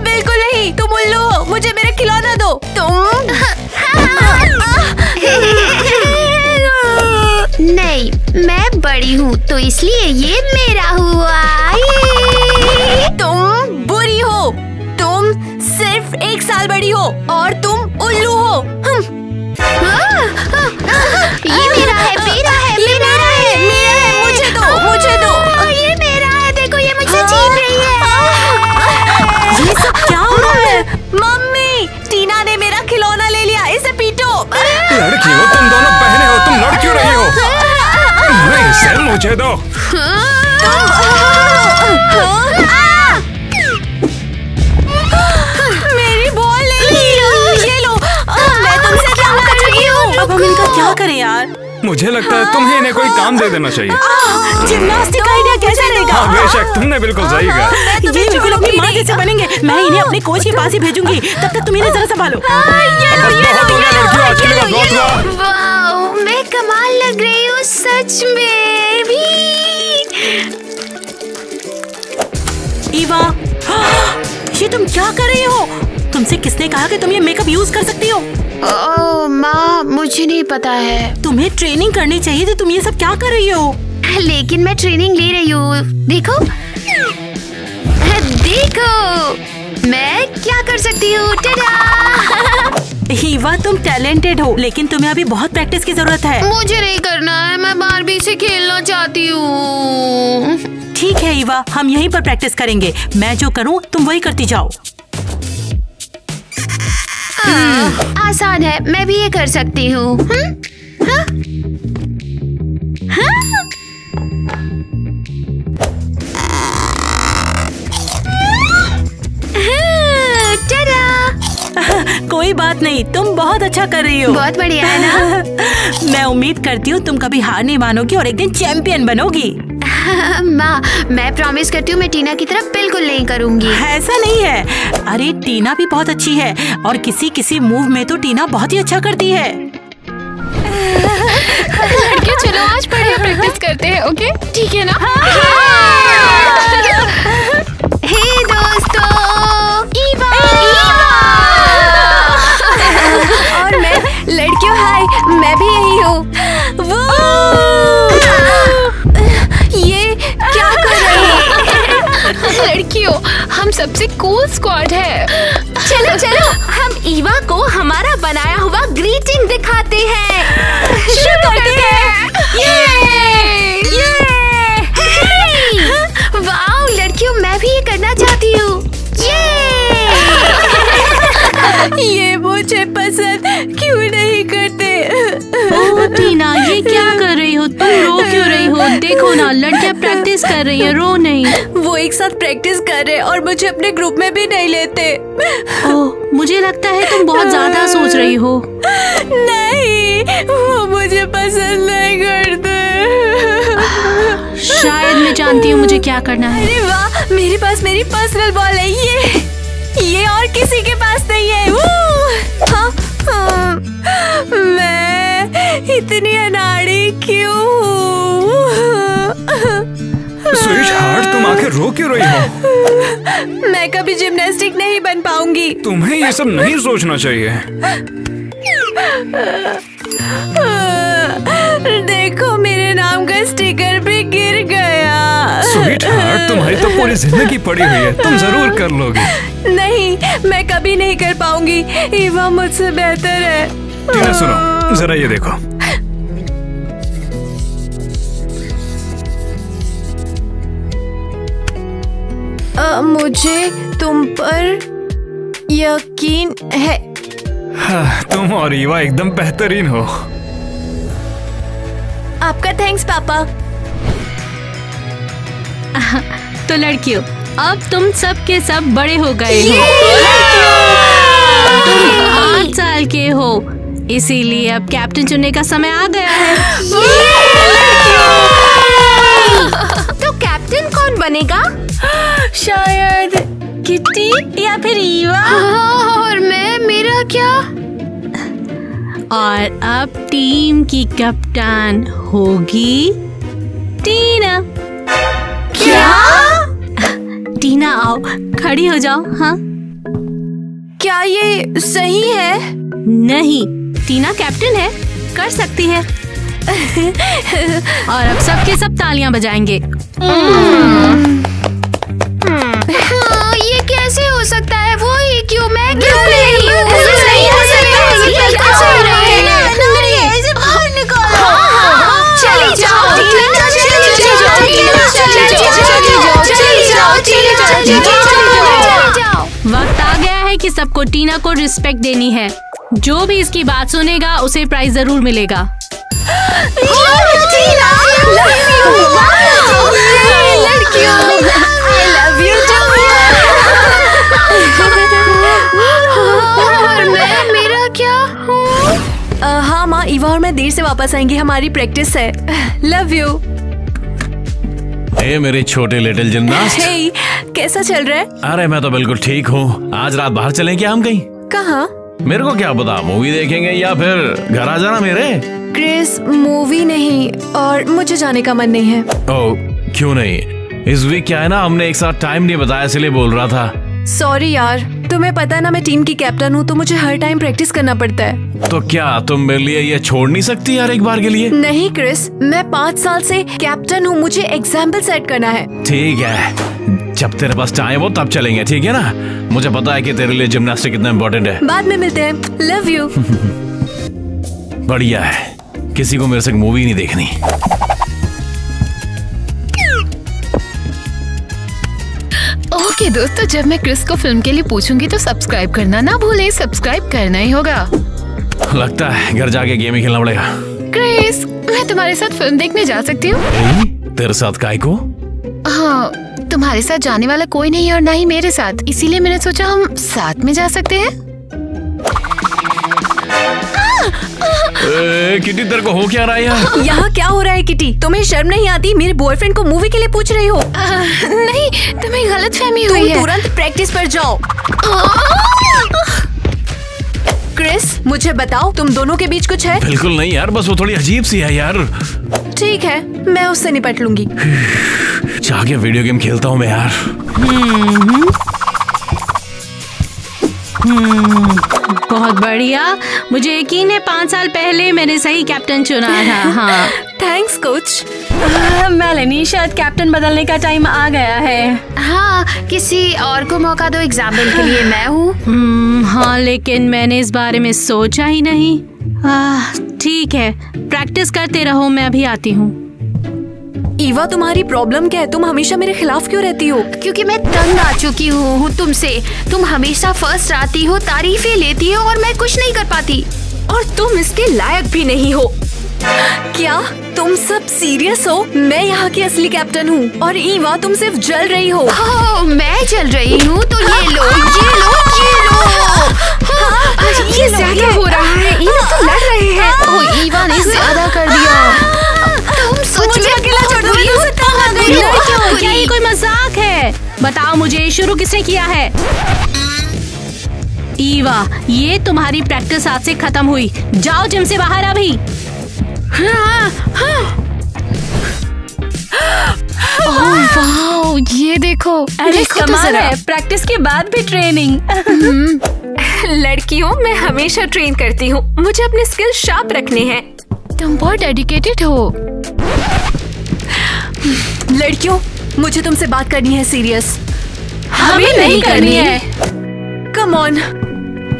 बिल्कुल नहीं, तुम उल्लू हो। मुझे मेरा खिलौना दो। तुम नहीं, मैं बड़ी हूँ तो इसलिए ये मेरा हुआ। तुम बुरी हो। तुम सिर्फ 1 साल बड़ी हो और तुम उल्लू हो। ये मेरा है, मेरा है, मेरा है। मुझे दो। ये मेरा है। देखो, ये मुझसे छीन रही है। ये सब क्या हो रहा है? मम्मी, टीना ने मेरा खिलौना ले लिया। इसे पीटो। लड़की हो तुम, दोनों बहनें हो, तुम लड़ क्यों रही हो? नहीं, इसे मुझे दो। मेरी बॉल ले ली। ये लो, मैं तुमसे प्यार कर रही हूँ। अब हम इनका क्या करें यार? मुझे लगता है तुम्हें इन्हें कोई काम दे देना चाहिए। जिम्नास्टिक आइडिया कैसा रहेगा? हाँ बेशक, तुमने बिल्कुल सही कहा। ये बिल्कुल अपनी माँ जैसे बनेंगे। मैं इन्हें अपने कोच के पास ही भेजूंगी। तब तक तुम इन्हें जरा संभालो। बहुत हो गया लड़कियों, आज के लिए बस बहुत हुआ। वाओ, मैं कमाल लग रही हूँ सच में भी। ईवा, ये तुम क्या कर रही हो? तुमसे किसने कहा कि तुम ये मेकअप यूज कर सकती हो? ओह माँ, मुझे नहीं पता है। तुम्हें ट्रेनिंग करनी चाहिए थी। तुम ये सब क्या कर रही हो? लेकिन मैं ट्रेनिंग ले रही हूँ। देखो, देखो मैं क्या कर सकती हूँ। ईवा, तुम टैलेंटेड हो, लेकिन तुम्हें अभी बहुत प्रैक्टिस की जरूरत है। मुझे नहीं करना है, मैं बारबी से खेलना चाहती हूँ। ठीक है ईवा, हम यहीं पर प्रैक्टिस करेंगे। मैं जो करूँ तुम वही करती जाओ। आसान है, मैं भी ये कर सकती हूँ। कोई बात नहीं, तुम बहुत अच्छा कर रही हो। बहुत बढ़िया है ना? मैं उम्मीद करती हूँ तुम कभी हार नहीं मानोगी और एक दिन चैंपियन बनोगी। माँ, मैं प्रॉमिस करती हूँ मैं टीना की तरफ बिल्कुल नहीं करूँगी। ऐसा नहीं है। अरे टीना भी बहुत अच्छी है और किसी किसी मूव में तो टीना बहुत ही अच्छा करती है। लड़कियों, चलो आज बढ़िया प्रैक्टिस करते हैं, ओके? ठीक है ना? हे दोस्तों, ईवा। और मैं, लड़कियों हाय, मैं भी यही हूँ। ये क्या कर रही है? लड़कियों, हम सबसे कूल स्क्वाड है। चलो चलो, हम ईवा को हमारा बनाया हुआ ग्रीटिंग दिखाते हैं। शुरू करते हैं। वाओ लड़कियों, मैं भी ये करना चाहती हूँ। ये मुझे पसंद क्यों नहीं करते? ओह टीना, ये क्या कर रही हो? तुम रो क्यों रही हो? देखो ना, लड़कियां प्रैक्टिस कर रही हैं, रो नहीं। वो एक साथ प्रैक्टिस कर रहे और मुझे अपने ग्रुप में भी नहीं लेते। ओह, मुझे लगता है तुम बहुत ज्यादा सोच रही हो। नहीं, वो मुझे पसंद नहीं करते। शायद मैं जानती हूँ मुझे क्या करना है। अरे वाह, मेरे पास मेरी पर्सनल बॉल है। ये और किसी के पास नहीं है। हाँ, मैं इतनी अनाड़ी क्यों हूँ? स्वीट हार्ट, तुम आखिर रो क्यों रही हो? मैं कभी जिम्नास्टिक नहीं बन पाऊंगी। तुम्हें ये सब नहीं सोचना चाहिए। देखो, मेरे नाम का स्टिकर भी गिर गया। स्वीट हार्ट, तुम्हारी तो पूरी जिंदगी पड़ी हुई है, तुम जरूर कर लोगे। नहीं, मैं कभी नहीं कर पाऊंगी। ईवा मुझसे बेहतर है। टीना सुनो, जरा ये देखो। मुझे तुम पर यकीन है। तुम और ईवा एकदम बेहतरीन हो। आपका थैंक्स पापा। तो लड़कियों, अब तुम सब के सब बड़े हो गए हो। तुम 8 साल के हो, इसीलिए अब कैप्टन चुनने का समय आ गया है। तो कैप्टन कौन बनेगा? शायद किट्टी या फिर ईवा। और मेरा क्या? और अब टीम की कप्तान होगी टीना। क्या? टीना आओ, खड़ी हो जाओ। हाँ, क्या ये सही है? नहीं, टीना कैप्टन है, कर सकती है। और अब सबके सब तालियां बजाएंगे। ये कैसे हो सकता है? वो ही क्यों? मैं क्यों नहीं? नहीं हो सकता। बाहर निकालो। चली जाओ। वक्त आ गया है कि सबको टीना को रिस्पेक्ट देनी है। जो भी इसकी बात सुनेगा उसे प्राइज जरूर मिलेगा। मेरा क्या? हाँ माँ, ईवा और मैं देर से वापस आएंगे, हमारी प्रैक्टिस है। Love you. हे मेरे छोटे लिटिल जिम्नास्ट। हे, कैसा चल रहा है? अरे मैं तो बिल्कुल ठीक हूँ। आज रात बाहर चलें क्या हम कहीं? कहाँ? मेरे को क्या पता, मूवी देखेंगे या फिर घर आ जाना मेरे। क्रिस, मूवी नहीं, और मुझे जाने का मन नहीं है। ओह, क्यों नहीं? इस वीक क्या है ना, हमने एक साथ टाइम नहीं बताया, इसलिए बोल रहा था। सॉरी यार, तुम्हें पता है ना मैं टीम की कैप्टन हूँ, तो मुझे हर टाइम प्रैक्टिस करना पड़ता है। तो क्या तुम मेरे लिए ये छोड़ नहीं सकती यार एक बार के लिए? नहीं क्रिस, मैं 5 साल से कैप्टन हूँ, मुझे एग्जाम्पल सेट करना है। ठीक है, जब तेरे पास टाइम हो तब चलेंगे, ठीक है ना? मुझे पता है कि तेरे लिए जिम्नास्टिक कितना इम्पोर्टेंट है। बाद में मिलते हैं। Love you. बढ़िया है, किसी को मेरे से मूवी नहीं देखनी। ओके दोस्तों, जब मैं क्रिस को फिल्म के लिए पूछूंगी तो सब्सक्राइब करना ना भूलें। सब्सक्राइब करना ही होगा। लगता है घर जाके गेम ही खेलना पड़ेगा। क्रिस, मैं तुम्हारे साथ फिल्म देखने जा सकती हूँ? तेरे साथ काय को? हाँ, तुम्हारे साथ जाने वाला कोई नहीं और ना ही मेरे साथ, इसीलिए मैंने सोचा हम साथ में जा सकते हैं। किटी, तेरे को हो क्या रहा है यार? यहाँ क्या हो रहा है किटी? तुम्हें शर्म नहीं आती? मेरे बॉयफ्रेंड को मूवी के लिए पूछ रही हो? नहीं, तुम्हें गलतफहमी हुई है। तुरंत प्रैक्टिस पर जाओ। क्रिस, मुझे बताओ, तुम दोनों के बीच कुछ है? बिल्कुल नहीं यार, बस वो थोड़ी अजीब सी है यार। ठीक है, मैं उससे निपट लूंगी। जाके वीडियो गेम खेलता हूँ मैं यार। बहुत बढ़िया, मुझे यकीन है 5 साल पहले मैंने सही कैप्टन चुना था। हाँ, थैंक्स कोच। मेलेनी, शायद कैप्टन बदलने का टाइम आ गया है। हाँ, किसी और को मौका दो, एग्जाम्पल के लिए मैं हूँ। हाँ, लेकिन मैंने इस बारे में सोचा ही नहीं। ठीक है, प्रैक्टिस करते रहो, मैं अभी आती हूँ। ईवा, तुम्हारी प्रॉब्लम क्या है? तुम हमेशा मेरे खिलाफ क्यों रहती हो? क्योंकि मैं तंग आ चुकी हूँ तुमसे। तुम हमेशा फर्स्ट आती हो, तारीफें लेती हो और मैं कुछ नहीं कर पाती। और तुम इसके लायक भी नहीं हो। क्या तुम सब सीरियस हो? मैं यहाँ की असली कैप्टन हूँ और ईवा तुम सिर्फ जल रही हो। मैं जल रही हूँ तो ये लो, ये लो, ये लो। ये ज्यादा हो रहा है। ईवा तो लड़ रहे हैं। ओह, ईवा ने ज्यादा कर दिया। तुम सच में अकेला छोड़ दो। क्या ये कोई मजाक है? बताओ मुझे, शुरू किसने किया है? ईवा, ये तुम्हारी प्रैक्टिस आज से खत्म हुई। जाओ जिम से बाहर अभी। ओह वाओ, ये देखो। अरे कमाल है, प्रैक्टिस के बाद भी ट्रेनिंग। लड़कियों, मैं हमेशा ट्रेन करती हूँ। मुझे अपने स्किल शार्प रखने हैं। तुम बहुत डेडिकेटेड हो। लड़कियों, मुझे तुमसे बात करनी है सीरियस। हमें नहीं करनी है। कम ऑन,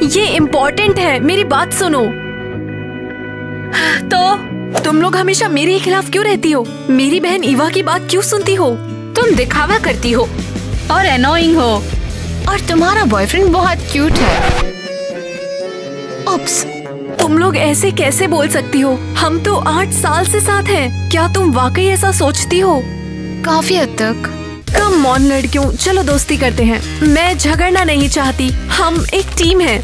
ये इम्पोर्टेंट है, मेरी बात सुनो। तो तुम लोग हमेशा मेरे खिलाफ क्यों रहती हो? मेरी बहन ईवा की बात क्यों सुनती हो? तुम दिखावा करती हो। और एनोइंग हो। और तुम्हारा बॉयफ्रेंड बहुत क्यूट है। उप्स, तुम लोग ऐसे कैसे बोल सकती हो? हम तो 8 साल से साथ हैं। क्या तुम वाकई ऐसा सोचती हो? काफी हद तक। कम ऑन लड़कियों, चलो दोस्ती करते हैं। मैं झगड़ना नहीं चाहती, हम एक टीम है।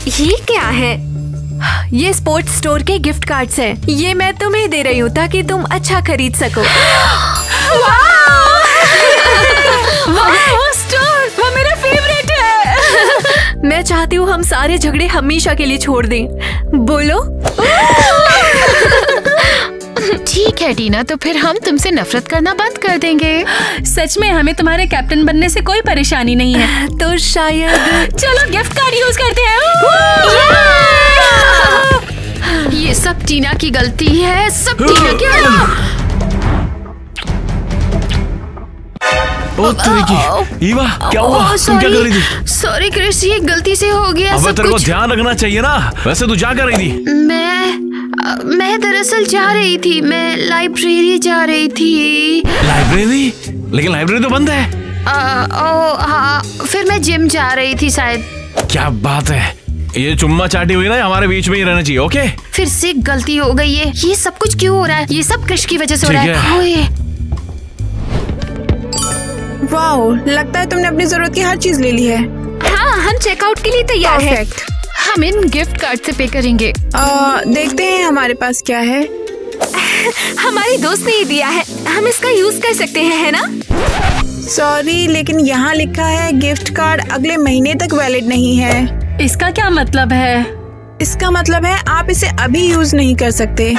ये क्या है? ये स्पोर्ट्स स्टोर के गिफ्ट कार्ड्स हैं। ये मैं तुम्हें दे रही हूँ ताकि तुम अच्छा खरीद सको। वो स्टोर, वो मेरा फेवरेट है। मैं चाहती हूँ हम सारे झगड़े हमेशा के लिए छोड़ दें। बोलो। ठीक है टीना, तो फिर हम तुमसे नफरत करना बंद कर देंगे। सच में हमें तुम्हारे कैप्टन बनने से कोई परेशानी नहीं है। तो शायद चलो गिफ्ट कार्ड यूज करते हैं। ये सब टीना की गलती है, सब टीना की। ओ तेरी ईवा, क्या हुआ? तुम क्या कर रही थी? सॉरी क्रिस, ये गलती से हो गया। अब तेरे को ध्यान रखना चाहिए ना। वैसे तू क्या कर रही थी? मैं दरअसल जा रही थी, मैं लाइब्रेरी जा रही थी। लाइब्रेरी? लेकिन लाइब्रेरी तो बंद है। हाँ, फिर मैं जिम जा रही थी शायद। क्या बात है, ये चुम्मा चाटी हुई ना, हमारे बीच में ही रहना चाहिए। ओके, फिर से गलती हो गई है। ये सब कुछ क्यों हो रहा है? ये सब क्रिश की वजह से हो रहा है। वाओ, लगता है तुमने अपनी जरूरत की हर चीज ले ली है। हाँ, हम चेकआउट के लिए तैयार हैं। हम इन गिफ्ट कार्ड से पे करेंगे। देखते हैं हमारे पास क्या है। हमारी दोस्त ने ये दिया है, हम इसका यूज कर सकते हैं, है ना? सॉरी, लेकिन यहाँ लिखा है गिफ्ट कार्ड अगले महीने तक वैलिड नहीं है। इसका क्या मतलब है? इसका मतलब है आप इसे अभी यूज नहीं कर सकते।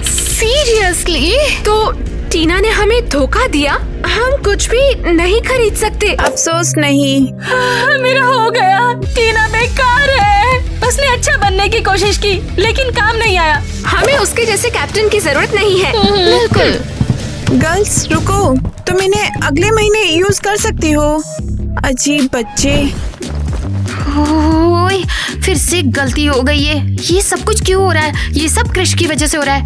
सीरियसली? तो टीना ने हमें धोखा दिया, हम कुछ भी नहीं खरीद सकते। अफसोस नहीं। मेरा हो गया। टीना बेकार है। उसने अच्छा बनने की कोशिश की लेकिन काम नहीं आया। हमें उसके जैसे कैप्टन की जरूरत नहीं है। बिल्कुल। गर्ल्स रुको, तुम इन्हें अगले महीने यूज कर सकती हो। अजीब बच्चे। फिर से गलती हो गई है। ये सब कुछ क्यों हो रहा है? ये सब क्रिश की वजह से हो रहा है।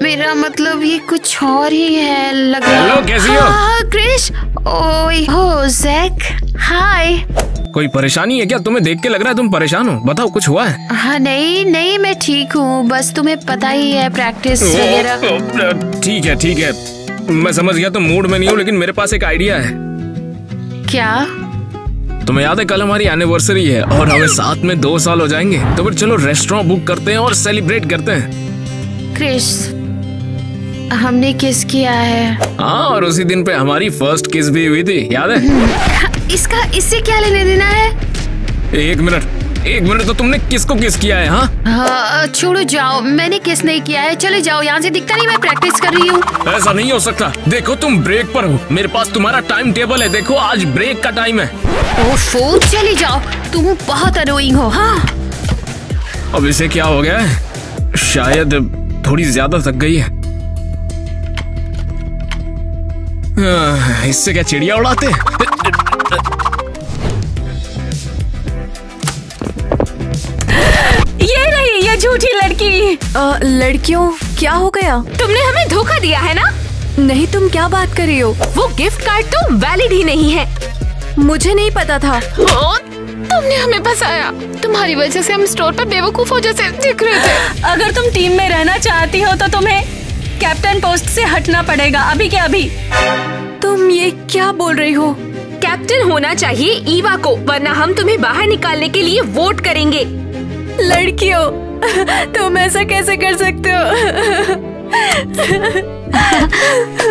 मेरा मतलब ये कुछ और ही है लग रहा है। हेलो, कैसी हो? क्रिश। ओए हो जैक, हाय। कोई परेशानी है क्या? तुम्हें देख के लग रहा है तुम परेशान हो। बताओ, कुछ हुआ है? हाँ, नहीं मैं ठीक हूँ, बस तुम्हें पता ही है प्रैक्टिस वगैरह। ठीक है, मैं समझ गया तुम मूड में नहीं हो, लेकिन मेरे पास एक आइडिया है। क्या? तुम्हें याद है कल हमारी एनिवर्सरी है और हमें साथ में 2 साल हो जाएंगे। तो फिर चलो रेस्टोरेंट बुक करते हैं और सेलिब्रेट करते हैं। क्रिश, हमने किस किया है? हाँ, और उसी दिन पे हमारी फर्स्ट किस भी हुई थी, याद है? इससे क्या लेने देना है? एक मिनट, तो तुमने किसको किस किया है? हाँ, छोड़ो जाओ, मैंने किस नहीं किया है। चले जाओ यहाँ से, दिखता नहीं मैं प्रैक्टिस कर रही हूँ। ऐसा नहीं हो सकता। देखो तुम ब्रेक पर हो, मेरे पास तुम्हारा टाइम टेबल है। देखो आज ब्रेक का टाइम है। ओफो, चली जाओ, तुम बहुत अनोइंग हो। हाँ, अब इसे क्या हो गया है? शायद थोड़ी ज्यादा थक गई है। इससे क्या चिड़िया उड़ाते? ये रही ये झूठी लड़की। लड़कियों, क्या हो गया? तुमने हमें धोखा दिया है ना? नहीं, तुम क्या बात कर रही हो? वो गिफ्ट कार्ड तो वैलिड ही नहीं है। मुझे नहीं पता था। तुमने हमें फंसाया। तुम्हारी वजह से हम स्टोर पर बेवकूफों जैसे दिख रहे थे। अगर तुम टीम में रहना चाहती हो तो तुम्हें कैप्टन पोस्ट से हटना पड़ेगा, अभी के अभी। तुम ये क्या बोल रही हो? कैप्टन होना चाहिए ईवा को, वरना हम तुम्हें बाहर निकालने के लिए वोट करेंगे। लड़कियों, तुम ऐसा कैसे कर सकते हो?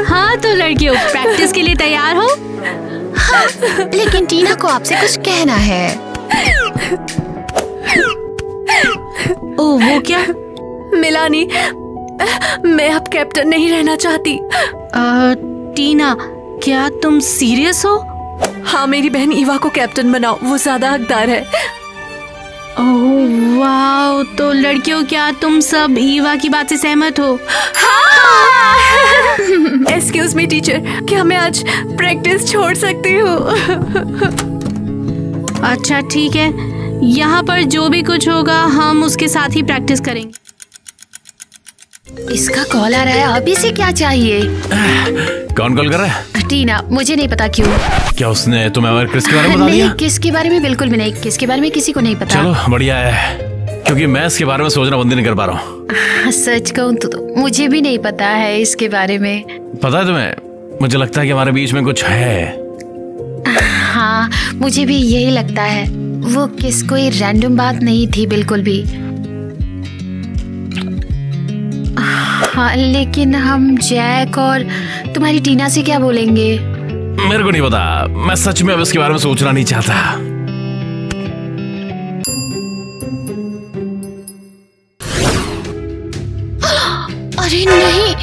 हाँ, तो लड़कियों प्रैक्टिस के लिए तैयार हो? हाँ, लेकिन टीना को आपसे कुछ कहना है। ओह, वो क्या? मिलानी, मैं अब कैप्टन नहीं रहना चाहती। टीना, क्या तुम सीरियस हो? हाँ, मेरी बहन ईवा को कैप्टन बनाओ, वो ज्यादा हकदार है। ओह वाह, तो लड़कियों क्या तुम सब ईवा की बात से सहमत हो? एक्सक्यूज मी टीचर, क्या मैं आज प्रैक्टिस छोड़ सकती हूँ? अच्छा ठीक है, यहाँ पर जो भी कुछ होगा हम उसके साथ ही प्रैक्टिस करेंगे। इसका कॉल आ रहा है, अभी से क्या चाहिए? कौन कॉल कर रहा है? टीना, मुझे नहीं पता क्यों। क्या उसने तुम्हें और क्रिस के बारे में बता दिया? नहीं, किस के बारे में बिल्कुल भी नहीं। किस के बारे में किसी को नहीं पता। चलो बढ़िया है, क्योंकि मैं इसके बारे में सोचना बंद नहीं कर पा रहा हूँ। सच कहूँ तो मुझे भी नहीं पता है इसके बारे में। पता है तुम्हें, मुझे लगता है कि हमारे बीच में कुछ है। हाँ, मुझे भी यही लगता है। वो किस कोई रैंडम बात नहीं थी बिल्कुल भी। हाँ, लेकिन हम जैक और तुम्हारी टीना से क्या बोलेंगे? मेरे को नहीं पता, मैं सच में अब इसके बारे में सोचना नहीं चाहता। अरे नहीं,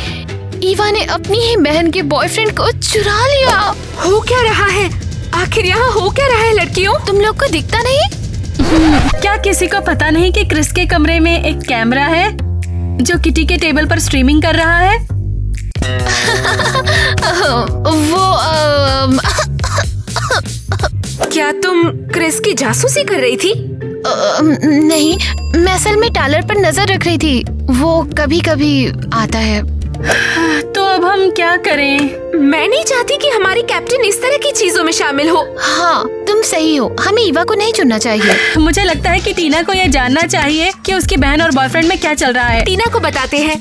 ईवा ने अपनी ही बहन के बॉयफ्रेंड को चुरा लिया। हो क्या रहा है? आखिर यहाँ हो क्या रहा है लड़कियों? तुम लोग को दिखता नहीं? क्या किसी को पता नहीं कि क्रिस के कमरे में एक कैमरा है जो किटी के टेबल पर स्ट्रीमिंग कर रहा है? क्या तुम क्रिस की जासूसी कर रही थी? नहीं, मैं असल में टालर पर नजर रख रही थी। वो कभी कभी आता है। तो अब हम क्या करें? मैं नहीं चाहती कि हमारी कैप्टन इस तरह की चीजों में शामिल हो। हाँ, तुम सही हो, हमें ईवा को नहीं चुनना चाहिए। मुझे लगता है कि टीना को यह जानना चाहिए कि उसकी बहन और बॉयफ्रेंड में क्या चल रहा है। टीना को बताते हैं।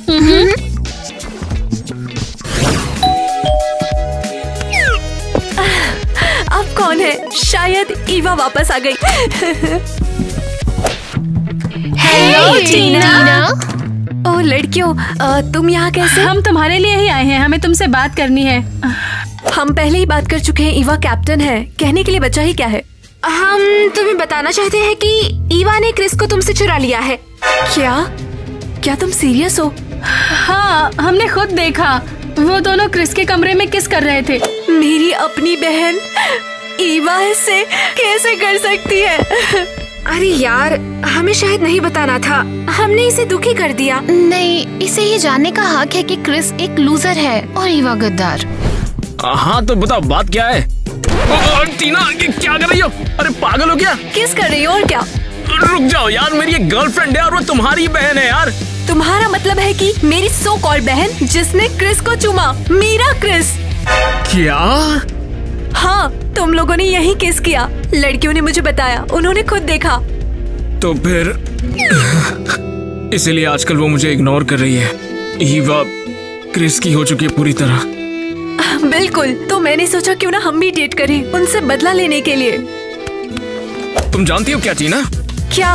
अब कौन है? शायद ईवा वापस आ गई। हेलो टीना। ओह लड़कियों, तुम यहाँ कैसे? हम तुम्हारे लिए ही आए हैं, हमें तुमसे बात करनी है। हम पहले ही बात कर चुके हैं। ईवा कैप्टन है, कहने के लिए बचा ही क्या है? हम तुम्हें बताना चाहते हैं कि ईवा ने क्रिस को तुमसे चुरा लिया है। क्या तुम सीरियस हो? हाँ, हमने खुद देखा। वो दोनों क्रिस के कमरे में किस कर रहे थे। मेरी अपनी बहन ईवा ऐसे कैसे कर सकती है? अरे यार, हमें शायद नहीं बताना था। हमने इसे दुखी कर दिया। नहीं, इसे ये जानने का हक है कि क्रिस एक लूजर है और ईवा गद्दार। हाँ तो बताओ, बात क्या है? टीना, क्या कर रही हो? अरे पागल हो क्या? किस कर रही हो और क्या? रुक जाओ यार, मेरी एक गर्लफ्रेंड है और वो तुम्हारी बहन है यार। तुम्हारा मतलब है कि मेरी सो कॉल्ड बहन जिसने क्रिस को चूमा, मेरा क्रिस। क्या? हाँ, तुम लोगों ने यही किस किया। लड़कियों ने मुझे बताया, उन्होंने खुद देखा। तो फिर इसीलिए आजकल वो मुझे इग्नोर कर रही है। ईवा क्रिस की हो चुकी है पूरी तरह। बिल्कुल, तो मैंने सोचा क्यों ना हम भी डेट करें, उनसे बदला लेने के लिए। तुम जानती हो क्या टीना? क्या?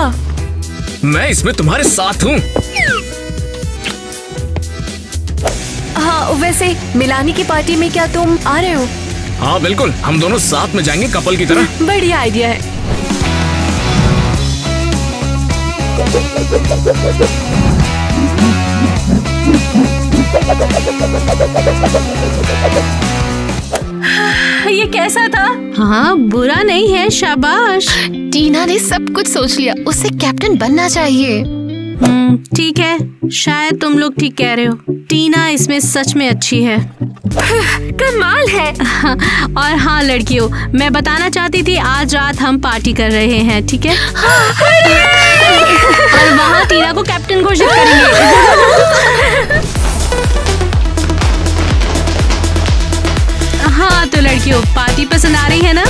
मैं इसमें तुम्हारे साथ हूँ। हाँ, वैसे मिलानी की पार्टी में क्या तुम आ रहे हो? हाँ बिल्कुल, हम दोनों साथ में जाएंगे कपल की तरह। बढ़िया आइडिया है। ये कैसा था? हाँ, बुरा नहीं है, शाबाश। टीना ने सब कुछ सोच लिया, उसे कैप्टन बनना चाहिए। ठीक है, शायद तुम लोग ठीक कह रहे हो। टीना इसमें सच में अच्छी है। कमाल है। और हाँ लड़कियों, मैं बताना चाहती थी आज रात हम पार्टी कर रहे हैं, ठीक है? और वहाँ टीना को कैप्टन घोषित करेंगे। हाँ तो लड़कियों, पार्टी पसंद आ रही है ना?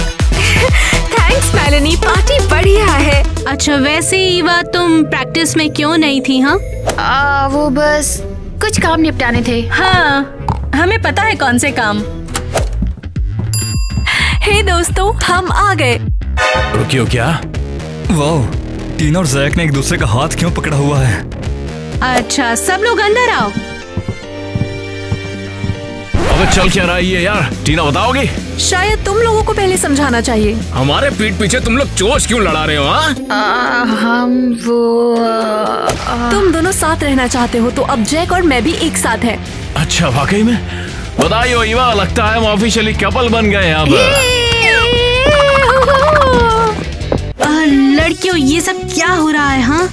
थैंक्स मेलेनी, पार्टी बढ़िया है। अच्छा, वैसे ईवा तुम प्रैक्टिस में क्यों नहीं थी? हाँ, वो बस कुछ काम निपटाने थे। हाँ, हमें पता है कौन से काम। हे दोस्तों, हम आ गए। रुकियो, क्या? वाह, टीना और जैक ने एक दूसरे का हाथ क्यों पकड़ा हुआ है? अच्छा, सब लोग अंदर आओ। अबे चल क्या रहा है ये यार? टीना बताओगी? शायद तुम लोगों को पहले समझाना चाहिए। हमारे पीठ पीछे तुम लोग चोच क्यों लड़ा रहे हो? हम वो तुम दोनों साथ रहना चाहते हो तो अब जैक और मैं भी एक साथ हैं। अच्छा, वाकई में? बताइए ईवा, लगता है हम ऑफिशियली कपल बन गए अब। लड़कियों, ये सब क्या हो रहा है? हाँ,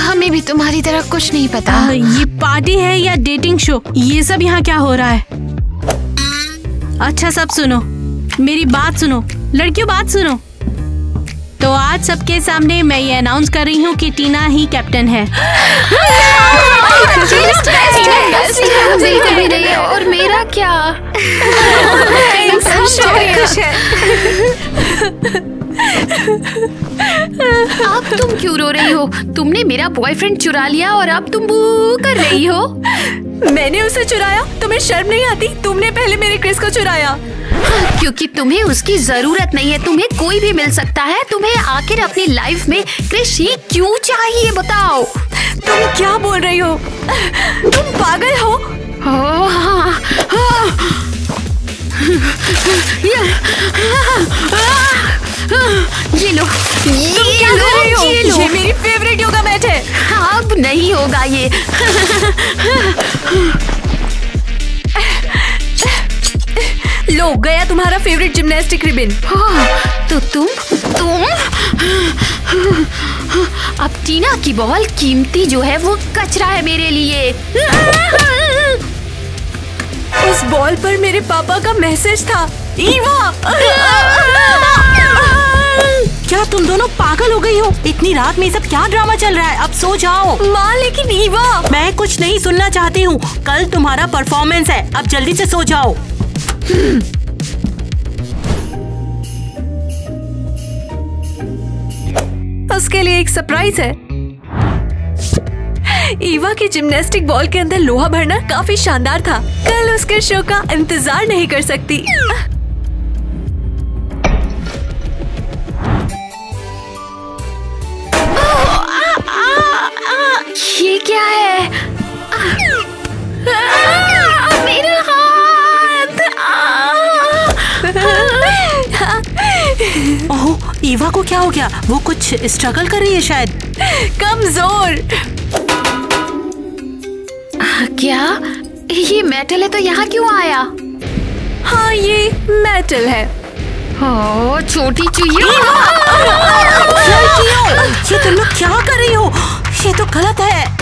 हमें भी तुम्हारी तरह कुछ नहीं पता। ये पार्टी है या डेटिंग शो? ये सब यहाँ क्या हो रहा है? अच्छा, सब सुनो, मेरी बात सुनो लड़कियों, बात सुनो। तो आज सबके सामने मैं ये अनाउंस कर रही हूँ कि टीना ही कैप्टन है। बिल्कुल भी नहीं। और मेरा क्या? अब तुम क्यों रो रही हो? तुमने मेरा बॉयफ्रेंड चुरा लिया और अब तुम बू कर रही हो। मैंने उसे चुराया? तुम्हें शर्म नहीं आती? तुमने पहले मेरे क्रिस को चुराया। क्योंकि तुम्हें उसकी जरूरत नहीं है, तुम्हें कोई भी मिल सकता है। तुम्हें आखिर अपनी लाइफ में क्रिस ही क्यों चाहिए बताओ? तुम क्या बोल रही हो? तुम पागल हो? ये लो, तुम क्या कर रही हो? ये मेरी फेवरेट योगा मैट है। अब नहीं होगा ये। लो, गया तुम्हारा फेवरेट जिम्नास्टिक रिबन। तो तुम अब टीना की बॉल कीमती जो है वो कचरा है मेरे लिए। उस बॉल पर मेरे पापा का मैसेज था। ईवा! क्या तुम दोनों पागल हो गई हो? इतनी रात में सब क्या ड्रामा चल रहा है? अब सो जाओ। माँ, लेकिन ईवा! मैं कुछ नहीं सुनना चाहती हूँ। कल तुम्हारा परफॉर्मेंस है, अब जल्दी से सो जाओ। उसके लिए एक सरप्राइज है। ईवा की जिम्नास्टिक बॉल के अंदर लोहा भरना काफी शानदार था। कल उसके शो का इंतजार नहीं कर सकती। ये क्या है? मेरा हाथ! ओह, ईवा को क्या हो गया? वो कुछ स्ट्रगल कर रही है शायद। कमजोर। क्या ये मेटल है तो यहाँ क्यों आया? हाँ, ये मेटल है। ओह, छोटी चुईया! ये तुम लोग क्या कर रही हो? ये तो गलत है।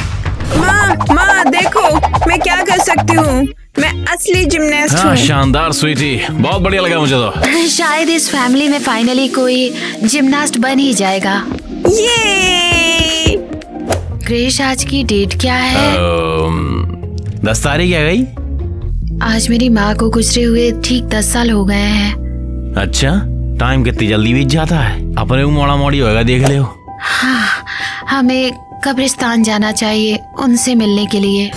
माँ देखो, मैं क्या कर सकती हूँ। मैं असली जिम्नास्ट हूँ। शानदार स्वीटी, बहुत बढ़िया लगा मुझे तो। शायद इस फैमिली में फाइनली कोई जिम्नास्ट बन ही जाएगा। ये क्रिश, आज की डेट क्या है? 10 तारीख आ गई। आज मेरी माँ को गुजरे हुए ठीक 10 साल हो गए हैं। अच्छा, टाइम कितनी जल्दी बीत जाता है। अपने को मोड़ा मोड़ी होगा, देख लियो। हाँ, हमें कब्रिस्तान जाना चाहिए उनसे मिलने के लिए।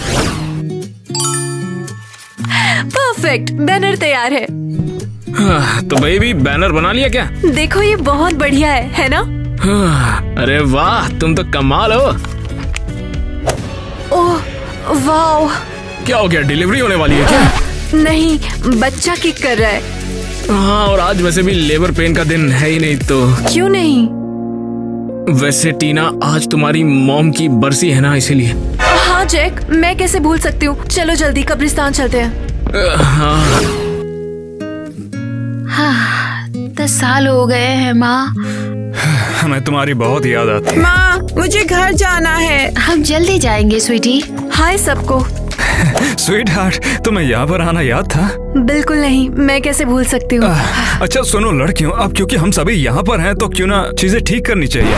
परफेक्ट, बैनर तैयार है। तो बेबी, बैनर बना लिया क्या? देखो, ये बहुत बढ़िया है ना? अरे वाह, तुम तो कमाल हो। ओह वाह! क्या हो गया, डिलीवरी होने वाली है क्या? नहीं, बच्चा किक कर रहा है। हाँ, और आज वैसे भी लेबर पेन का दिन है ही नहीं तो। क्यों नहीं? वैसे टीना, आज तुम्हारी मॉम की बरसी है ना, इसीलिए। हाँ जैक, मैं कैसे भूल सकती हूँ। चलो जल्दी कब्रिस्तान चलते हैं। हाँ, 10 साल हो गए हैं माँ। हमें तुम्हारी बहुत याद आती है। माँ, मुझे घर जाना है। हम जल्दी जाएंगे स्वीटी। हाय सबको। स्वीट हार्ट, तुम्हें यहाँ पर आना याद था? बिल्कुल नहीं, मैं कैसे भूल सकती हूँ। अच्छा सुनो लड़कियों, अब क्योंकि हम सभी यहाँ पर हैं तो क्यों ना चीजें ठीक करनी चाहिए।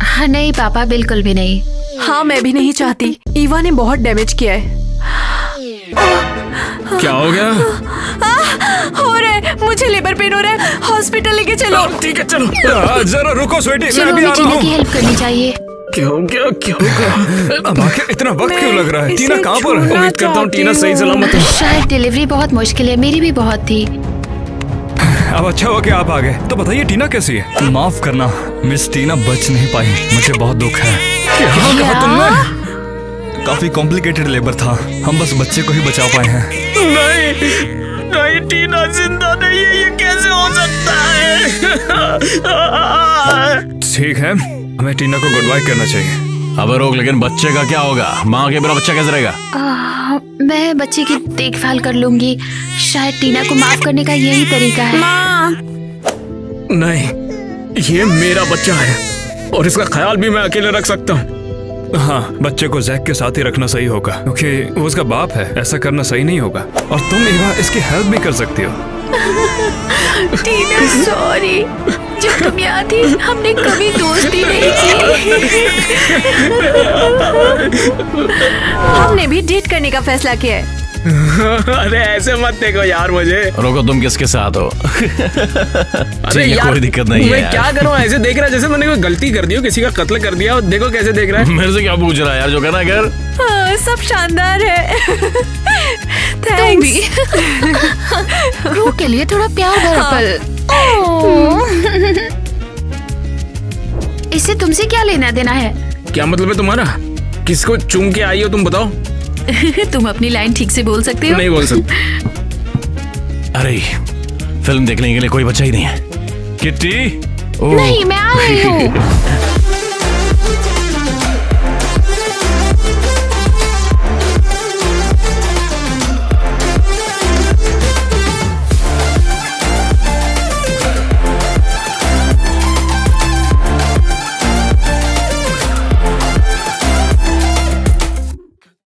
हाँ, नहीं पापा, बिल्कुल भी नहीं। हाँ, मैं भी नहीं चाहती। ईवा ने बहुत डैमेज किया है। क्या हो गया? हो रहा है, मुझे लेबर पेन हो रहा है। हॉस्पिटल लेके चलो। ठीक है, चलो। जरा रुको स्वीटी, चलो, मैं भी आ रहा हूँ। की हेल्प करनी चाहिए। क्या हो गया? अब आखिर इतना वक्त क्यों लग रहा है? टीना कहाँ पर है? उम्मीद करता हूँ टीना सही सलामत है। शायद डिलीवरी बहुत मुश्किल है, मेरी भी बहुत थी। अब अच्छा हुआ कि आप आ गए। तो बताइए टीना कैसी है? माफ करना, मिस टीना बच नहीं पाई। मुझे बहुत दुख है। क्या कहा तुमने? काफी कॉम्प्लिकेटेड लेबर था, हम बस बच्चे को ही बचा पाए हैं। नहीं, टीना जिंदा नहीं है, ये कैसे हो सकता है? ठीक है, हमें टीना को गुड बाय करना चाहिए। अब रोक, लेकिन बच्चे का क्या होगा? माँ के बिना बच्चा कैसे रहेगा? मैं बच्चे की देखभाल कर लूंगी। शायद टीना को माफ करने का यही तरीका है। माँ, नहीं, ये मेरा बच्चा है और इसका ख्याल भी मैं अकेले रख सकता हूँ। हाँ, बच्चे को जैक के साथ ही रखना सही होगा क्योंकि वो उसका बाप है। ऐसा करना सही नहीं होगा और तुम ईवा इसकी हेल्प भी कर सकती हो। टीना सॉरी, जब तुम यहाँ थी हमने कभी दोस्ती नहीं की। हमने भी डेट करने का फैसला किया है। अरे ऐसे मत देखो यार मुझे। रोको, तुम किसके साथ हो? अरे यार कोई दिक्कत नहीं है। मैं क्या करूं, ऐसे देख रहा जैसे मैंने कोई गलती कर दी हो, किसी का कत्ल कर दिया। और देखो कैसे देख रहा है। मेरे से क्या पूछ रहा है यार, जो करना कर। सब शानदार है। तुम भी क्रू के लिए थोड़ा प्यार भरा पल। इससे तुमसे क्या लेना देना है? क्या मतलब है तुम्हारा? किसको चूम के आई हो तुम बताओ? तुम अपनी लाइन ठीक से बोल सकते हो? नहीं बोल सकते। अरे फिल्म देखने के लिए कोई बच्चा ही नहीं है। किट्टी? नहीं, मैं आ रही हूँ।